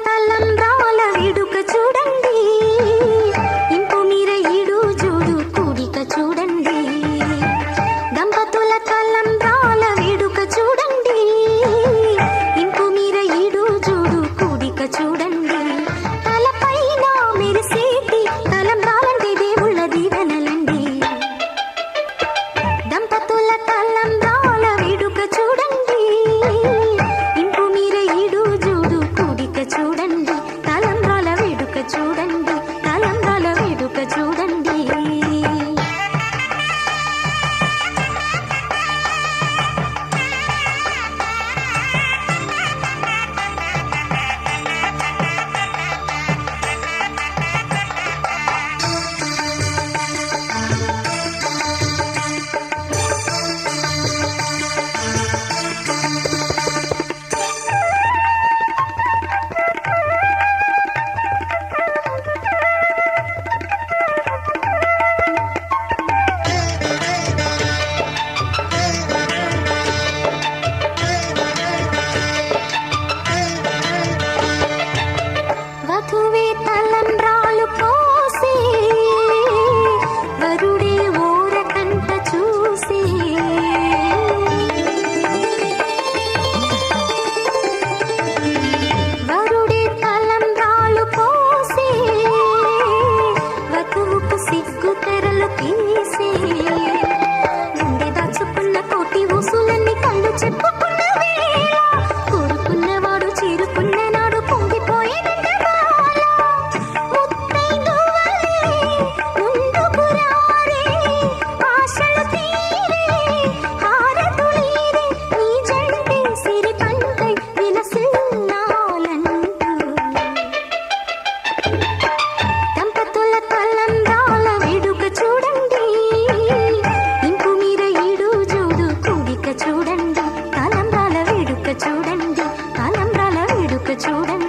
తలంబ్రాల వేడుక చూడండి, ఇంపు మీర ఈడు జోడు కూడిక చూడండి. దంపతుల తలంబ్రాల వేడుక చూడండి, ఇంపు మీర ఈడు జోడు కూడిక చూడండి. తలపైన మెరిసేటి తలంబ్రాలంటే దేవుళ్ళ దీవెనలండి. దంపతుల తలంబ్రాల వేడుక చూడండి, ఇంపు మీర ఈడు జోడు కూడిక చూడండి. తలంబ్రాల వేడుక చూడండి, తలంబ్రాల వేడుక చూడండి. వధువే తలంబ్రాలు పోసి, వరుడే ఊరకంట చూసి. వరుడే తలంబ్రాలు పోసి, వధువుకు సిగ్గు తెరలు తీసి. గుండె దాచుకున్న కోటి ఊసులన్నీ కళ్ళు చెప్పుకున్న వేళ, కోరుకున్నవాడు చేరుకున్న నాడు పొంగిపోయేనంట. దంపతుల తలంబ్రాల వేడుక చూడండి, ఇంపు మీర ఈడు జోడు కూడిక చూడండి. తలంబ్రాల వేడుక చూడండి, తలంబ్రాల వేడుక చూడండి.